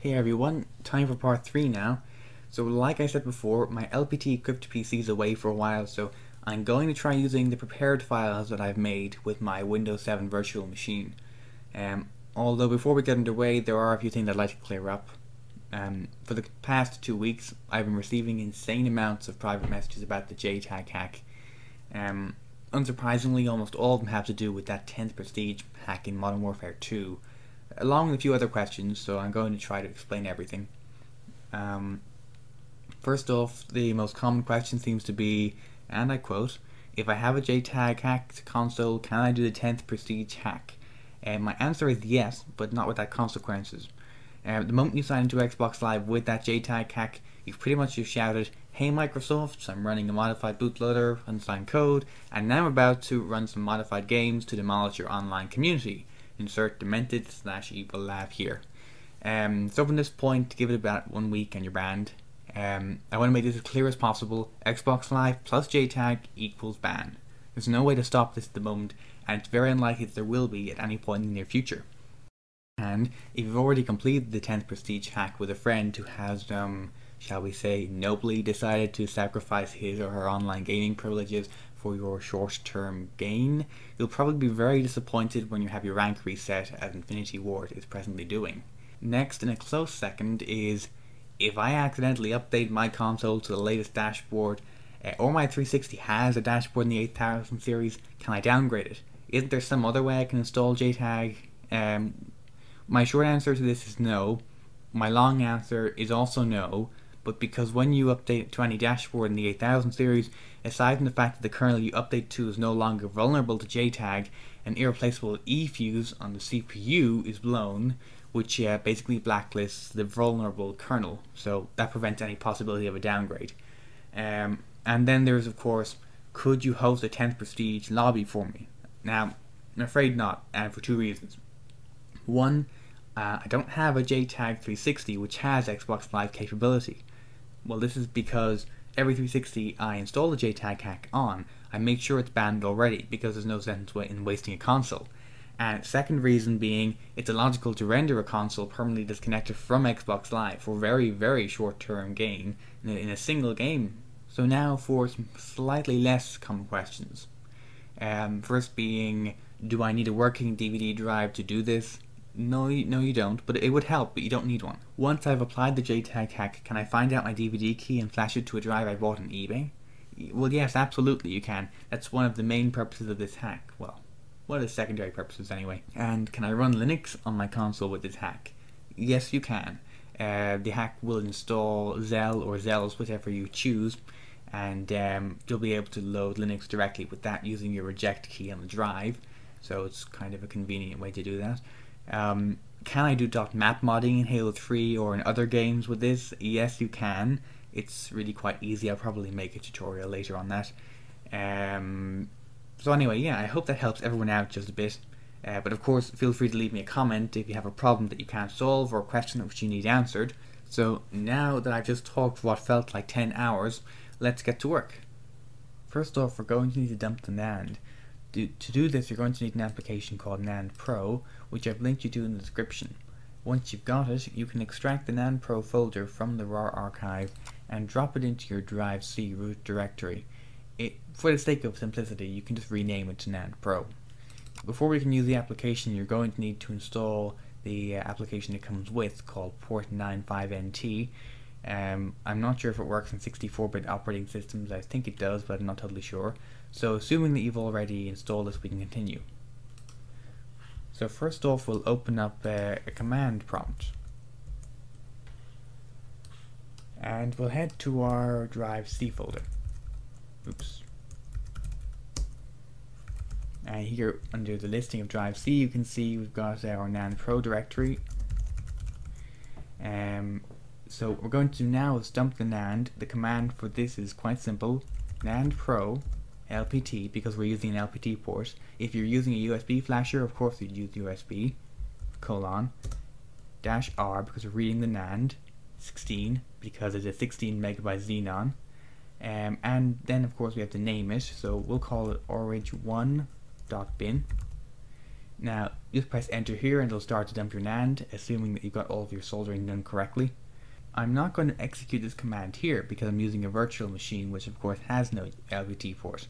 Hey everyone, time for part 3 now. So like I said before, my LPT equipped PC is away for a while, so I'm going to try using the prepared files that I've made with my Windows 7 virtual machine. Although before we get underway, there are a few things I'd like to clear up. For the past 2 weeks, I've been receiving insane amounts of private messages about the JTAG hack. Unsurprisingly, almost all of them have to do with that 10th Prestige hack in Modern Warfare 2. Along with a few other questions, so I'm going to try to explain everything. First off, the most common question seems to be, and I quote, "If I have a JTAG hacked console, can I do the 10th Prestige hack?" My answer is yes, but not without consequences. The moment you sign into Xbox Live with that JTAG hack, you've pretty much just shouted, "Hey Microsoft, I'm running a modified bootloader, unsigned code, and now I'm about to run some modified games to demolish your online community. Insert demented/evil laugh here." So from this point, give it about 1 week and you're banned. I want to make this as clear as possible. Xbox Live plus JTAG equals ban. There's no way to stop this at the moment, and it's very unlikely that there will be at any point in the near future. And if you've already completed the 10th Prestige hack with a friend who has, shall we say, nobly decided to sacrifice his or her online gaming privileges for your short-term gain, you'll probably be very disappointed when you have your rank reset, as Infinity Ward is presently doing. Next, in a close second, is if I accidentally update my console to the latest dashboard, or my 360 has a dashboard in the 8000 series, can I downgrade it? Isn't there some other way I can install JTAG? My short answer to this is no. My long answer is also no, but because when you update to any dashboard in the 8000 series, aside from the fact that the kernel you update to is no longer vulnerable to JTAG, an irreplaceable E-fuse on the CPU is blown, which basically blacklists the vulnerable kernel, so that prevents any possibility of a downgrade. And then there's, of course, could you host a 10th Prestige lobby for me? Now, I'm afraid not, and for 2 reasons. One, I don't have a JTAG 360 which has Xbox Live capability. Well, this is because every 360 I install the JTAG hack on, I make sure it's banned already because there's no sense in wasting a console. And second reason being, it's illogical to render a console permanently disconnected from Xbox Live for very, very short-term gain in a single game. So now for some slightly less common questions. First being, do I need a working DVD drive to do this? No, you don't, but it would help, but you don't need one. Once I've applied the JTAG hack, can I find out my DVD key and flash it to a drive I bought on eBay? Well, yes, absolutely you can. That's one of the main purposes of this hack. Well, one of the secondary purposes anyway. And can I run Linux on my console with this hack? Yes, you can. The hack will install Zell or Zells, whatever you choose, and you'll be able to load Linux directly with that using your reject key on the drive. So it's kind of a convenient way to do that. Can I do .map modding in Halo 3 or in other games with this? Yes, you can. It's really quite easy. I'll probably make a tutorial later on that. So anyway, yeah, I hope that helps everyone out just a bit. But of course, feel free to leave me a comment if you have a problem that you can't solve or a question which you need answered. So now that I've just talked for what felt like 10 hours, let's get to work. First off, we're going to need to dump the NAND. To do this, you're going to need an application called NAND Pro, which I've linked you to in the description. Once you've got it, you can extract the NAND Pro folder from the RAR archive and drop it into your drive C root directory. For the sake of simplicity, you can just rename it to NAND Pro. Before we can use the application, you're going to need to install the application it comes with called Port95NT. I'm not sure if it works in 64-bit operating systems. I think it does, but I'm not totally sure. So assuming that you've already installed this, we can continue. So first off, we'll open up a command prompt. And we'll head to our drive C folder. Oops. And here under the listing of drive C, you can see we've got our NAND Pro directory. So what we're going to do now is dump the NAND. The command for this is quite simple. NAND Pro LPT, because we're using an LPT port. If you're using a USB flasher, of course you'd use USB, :, -R because we're reading the NAND, 16 because it's a 16 megabyte Xenon, and then of course we have to name it, so we'll call it orig1.bin, Now, just press enter here and it'll start to dump your NAND, assuming that you've got all of your soldering done correctly. I'm not going to execute this command here because I'm using a virtual machine, which of course has no LPT port.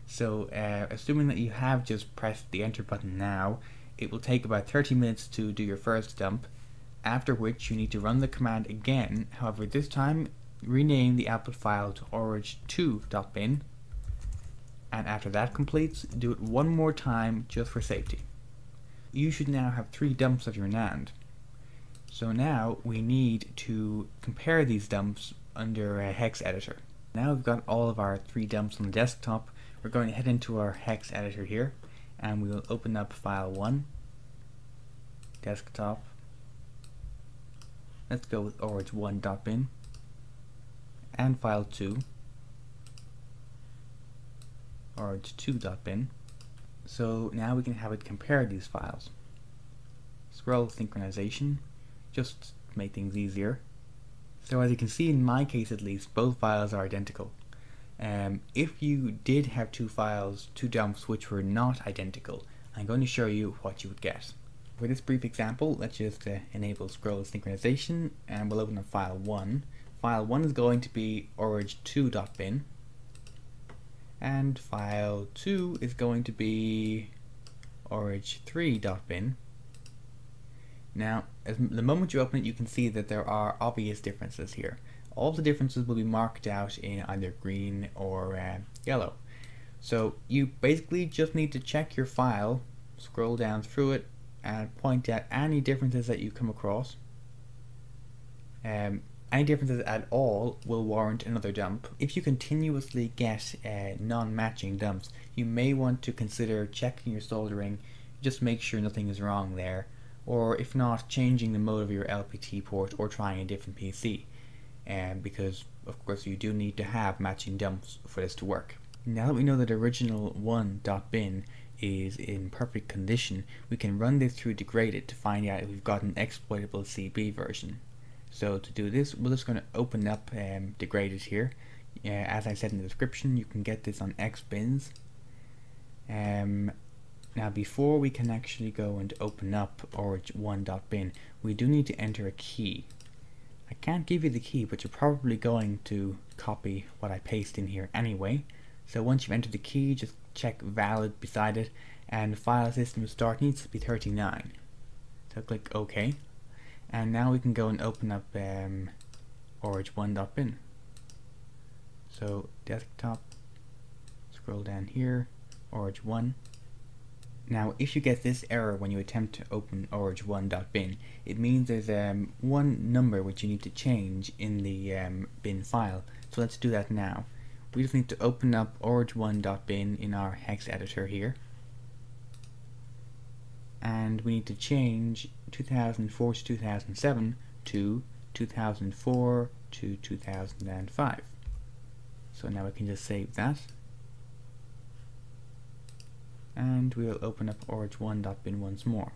So, assuming that you have just pressed the enter button now, it will take about 30 minutes to do your first dump, after which you need to run the command again. However, this time rename the output file to orig2.bin, and after that completes, do it one more time just for safety. You should now have 3 dumps of your NAND. So now we need to compare these dumps under a hex editor. Now we've got all of our 3 dumps on the desktop. We're going to head into our hex editor here, and we will open up file 1, desktop. Let's go with orig1.bin, and file 2, orig2.bin. So now we can have it compare these files. Scroll synchronization, just to make things easier. So as you can see, in my case at least, both files are identical. If you did have 2 files, 2 dumps which were not identical, I'm going to show you what you would get. For this brief example, let's just enable scroll synchronization, and we'll open up file 1. File 1 is going to be orig2.bin, and file 2 is going to be orig3.bin. Now, the moment you open it, you can see that there are obvious differences here. All the differences will be marked out in either green or yellow. So you basically just need to check your file, scroll down through it, and point out any differences that you come across. Any differences at all will warrant another dump. If you continuously get non-matching dumps, you may want to consider checking your soldering, just make sure nothing is wrong there, or if not, changing the mode of your LPT port or trying a different PC, because of course you do need to have matching dumps for this to work. Now that we know that original 1.bin is in perfect condition, we can run this through Degraded to find out if we've got an exploitable CB version. So to do this, we're just going to open up Degraded here. As I said in the description, you can get this on Xbins. Now before we can actually go and open up orig1.bin, we do need to enter a key. I can't give you the key, but you're probably going to copy what I paste in here anyway. So once you've entered the key, just check valid beside it, and file system start needs to be 39. So click OK, and now we can go and open up orig1.bin. So desktop, scroll down here, orig1. Now if you get this error when you attempt to open orig1.bin, it means there's one number which you need to change in the bin file. So let's do that now. We just need to open up orig1.bin in our hex editor here, and we need to change 2004 to 2007 to 2004 to 2005. So now we can just save that, and we'll open up orig1.bin once more.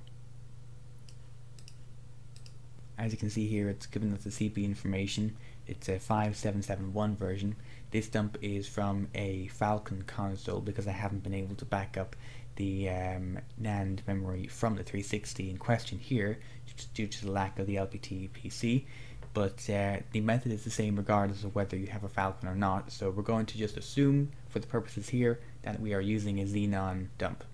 As you can see here, it's given us the CP information. It's a 5771 version. This dump is from a Falcon console because I haven't been able to back up the NAND memory from the 360 in question here due to the lack of the LPT PC. But the method is the same regardless of whether you have a Falcon or not, so we're going to just assume for the purposes here that we are using a Xenon dump.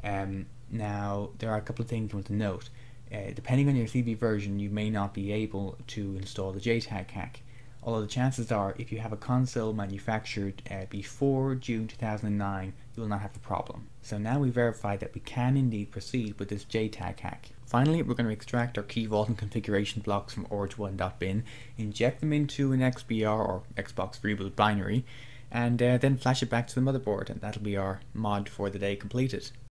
Now there are a couple of things you want to note. Depending on your CB version, you may not be able to install the JTAG hack, although the chances are if you have a console manufactured before June 2009, you will not have a problem. So now we verified that we can indeed proceed with this JTAG hack. Finally, we're going to extract our key vault and configuration blocks from orig1.bin, inject them into an XBR or Xbox Reboot binary, and then flash it back to the motherboard, and that'll be our mod for the day completed.